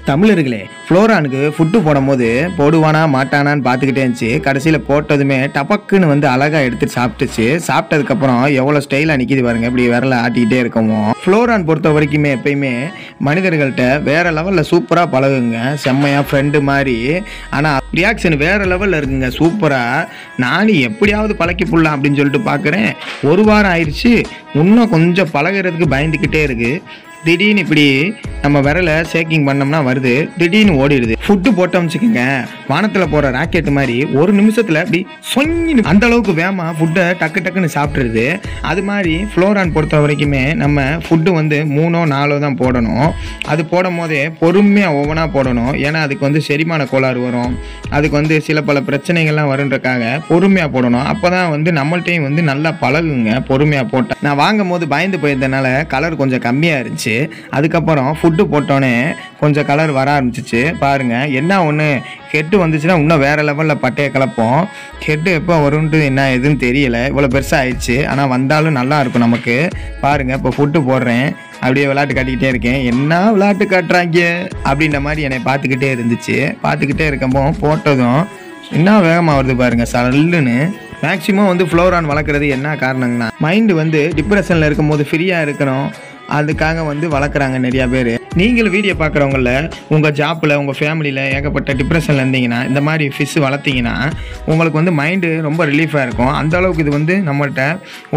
தமிழர்களே, ஃப்ளோரானுக்கு ஃபுட்டு போடும்போது போடுவானா மாட்டானான்னு பார்த்துக்கிட்டே இருந்துச்சு. கடைசியில் போட்டதுமே டபக்குன்னு வந்து அழகாக எடுத்துட்டு சாப்பிட்டுச்சு. சாப்பிட்டதுக்கப்புறம் எவ்வளோ ஸ்டைலாக நிற்கிது பாருங்க, இப்படி விரல ஆட்டிக்கிட்டே இருக்கவும். ஃப்ளோரான் பொறுத்த வரைக்குமே எப்பயுமே மனிதர்கள்ட்ட வேற லெவலில் சூப்பராக பழகுங்க, செம்மையாக ஃப்ரெண்டு மாதிரி. ஆனால் ரியாக்ஷன் வேறு லெவலில் இருக்குங்க, சூப்பராக. நானும் எப்படியாவது பழக்கி புடலாம் அப்படின்னு சொல்லிட்டு பார்க்குறேன். ஒரு வாரம் ஆயிடுச்சு, இன்னும் கொஞ்சம் பழகிறதுக்கு பயந்துக்கிட்டே இருக்குது. திடீர்னு இப்படி நம்ம விரலை ஷேக்கிங் பண்ணோம்னா வருது, திடீர்னு ஓடிடுது. ஃபுட்டு போட்டோம் வச்சுக்கோங்க, வானத்தில் போகிற ராக்கெட் மாதிரி ஒரு நிமிஷத்தில் அப்படி சொங்கின்னு அந்த அளவுக்கு வேகமாக ஃபுட்டை டக்கு டக்குன்னு சாப்பிட்ருது. அது மாதிரி ஃப்ளோரான் பொறுத்த வரைக்குமே நம்ம ஃபுட்டு வந்து 3 or 4 தான் போடணும். அது போடும் போதே பொறுமையாக ஒவ்வொன்றா போடணும். ஏன்னா அதுக்கு வந்து செரிமான கோளாறு வரும், அதுக்கு வந்து சில பல பிரச்சனைகள்லாம் வருன்றக்காக பொறுமையாக போடணும். அப்போ தான் வந்து நம்மள்ட்டையும் வந்து நல்லா பழகுங்க பொறுமையாக போட்டேன். நான் வாங்கும் போது பயந்து போயிருந்தனால கலர் கொஞ்சம் கம்மியாக இருந்துச்சு. அதுக்கப்புறம் ஃபுட்டு போட்டோன்னே கொஞ்சம் கலர் வர ஆரம்பிச்சிச்சு. பாருங்கள், என்ன ஒன்று ஹெட்டு வந்துச்சுன்னா இன்னும் வேறு லெவலில் பட்டையை கலப்போம். ஹெட்டு எப்போ வரும்ன்ட்டு என்ன எதுன்னு தெரியலை, இவ்வளோ பெருசாக ஆயிடுச்சு. ஆனால் வந்தாலும் நல்லா இருக்கும் நமக்கு. பாருங்கள், இப்போ ஃபுட்டு போடுறேன், அப்படியே விளையாட்டு காட்டிக்கிட்டே இருக்கேன். என்ன விளையாட்டு காட்டுறாங்க அப்படின்ற மாதிரி என்னை பார்த்துக்கிட்டே இருந்துச்சு. பார்த்துக்கிட்டே இருக்கப்போ போட்டதும் என்ன வேகமாக வருது பாருங்கள், சல்லுன்னு. மேக்ஸிமம் வந்து ஃப்ளோரான் வளர்க்குறது என்ன காரணங்கன்னா, மைண்டு வந்து டிப்ரெஷனில் இருக்கும்போது ஃப்ரீயாக இருக்கணும், அதுக்காக வந்து வளர்க்குறாங்க நிறையா பேர். நீங்களும் வீடியோ பார்க்குறவங்கள உங்கள் ஜாப்பில் உங்கள் ஃபேமிலியில் ஏகப்பட்ட டிப்ரெஷனில் இருந்தீங்கன்னா இந்த மாதிரி ஃபிஷ் வளர்த்திங்கன்னா உங்களுக்கு வந்து மைண்டு ரொம்ப ரிலீஃபாக இருக்கும். அந்தளவுக்கு இது வந்து நம்மள்கிட்ட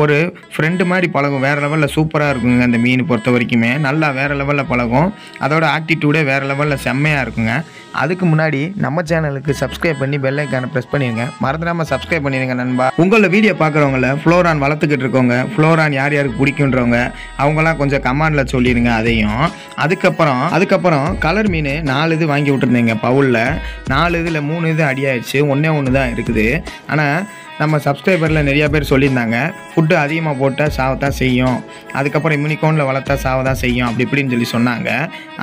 ஒரு ஃப்ரெண்டு மாதிரி பழகும். வேறு லெவலில் சூப்பராக இருக்குங்க. அந்த மீன் பொறுத்த வரைக்குமே நல்லா வேறு லெவலில் பழகும். அதோட ஆக்டிடியூடே வேறு லெவலில் செம்மையாக இருக்குங்க. அதுக்கு முன்னாடி நம்ம சேனலுக்கு சப்ஸ்கிரைப் பண்ணி பெல் ஐக்கானை ப்ரெஸ் பண்ணிடுங்க. மறந்துடாமல் சப்ஸ்கிரைப் பண்ணிடுங்க நண்பா. உங்களை வீடியோ பார்க்குறவங்கள ஃப்ளோரான் வளர்த்துக்கிட்டு இருக்கவங்க, ஃப்ளோரான் யார் யாருக்கு பிடிக்குன்றவங்க அவங்களாம் கொஞ்சம் கமெண்டில் சொல்லிடுங்க அதையும். அதுக்கப்புறம் கலர் மீன் 4 இது வாங்கி விட்டுருந்தீங்க பவுலில். 4 இதில் 3 இது அடியாயிடுச்சு, ஒன்று தான் இருக்குது. ஆனால் நம்ம சப்ஸ்கிரைபரில் நிறையா பேர் சொல்லியிருந்தாங்க, ஃபுட்டு அதிகமாக போட்டால் சாவத்தான் செய்யும், அதுக்கப்புறம் இம்யூனிகோனில் வளர்த்தா சாவதான் செய்யும் அப்படி இப்படின்னு சொல்லி சொன்னாங்க.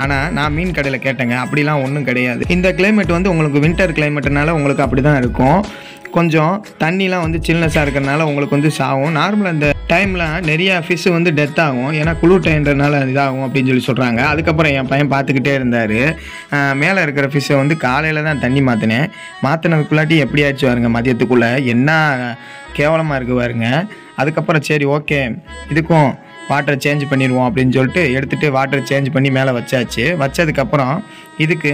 ஆனால் நான் மீன் கடையில் கேட்டேங்க, அப்படிலாம் ஒன்றும் கிடையாது. இந்த கிளைமேட் வந்து உங்களுக்கு வின்டர் கிளைமேட்டுனால உங்களுக்கு அப்படி தான் இருக்கும். கொஞ்சம் தண்ணிலாம் வந்து சில்னஸாக இருக்கிறனால உங்களுக்கு வந்து சாகும். நார்மலாக இந்த டைமில் நிறையா ஃபிஷ்ஷு வந்து டெத் ஆகும், ஏன்னா குளிர் டைம்ன்றனால இதாகும் அப்படின்னு சொல்லி சொல்கிறாங்க. அதுக்கப்புறம் என் பையன் பார்த்துக்கிட்டே இருந்தார். மேலே இருக்கிற ஃபிஷ்ஷை வந்து காலையில் தான் தண்ணி மாற்றினதுக்குள்ளாட்டி எப்படி ஆச்சு பாருங்க, மதியத்துக்குள்ளே என்ன கேவலமாக இருக்குது பாருங்க. அதுக்கப்புறம் சரி ஓகே, இதுக்கும் வாட்டரை சேஞ்ச் பண்ணிடுவோம் அப்படின்னு சொல்லிட்டு எடுத்துகிட்டு வாட்டரை சேஞ்ச் பண்ணி மேலே வச்சாச்சு. வச்சதுக்கப்புறம் இதுக்கு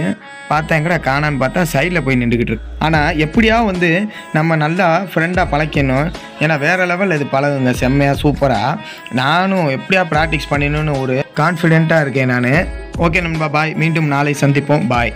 பார்த்தேங்கடா காணான்னு பார்த்தா சைடில் போய் நின்றுக்கிட்டு இருக்கு. ஆனால் எப்படியாவது வந்து நம்ம நல்லா ஃப்ரெண்டாக பழக்கணும், ஏன்னா வேறு லெவலில் இது பழகுங்க செம்மையாக சூப்பராக. நானும் எப்படியா ப்ராக்டிஸ் பண்ணணும்னு ஒரு கான்ஃபிடென்ட்டாக இருக்கேன் நான். ஓகே நண்பா, பாய். மீண்டும் நாளை சந்திப்போம், பாய்.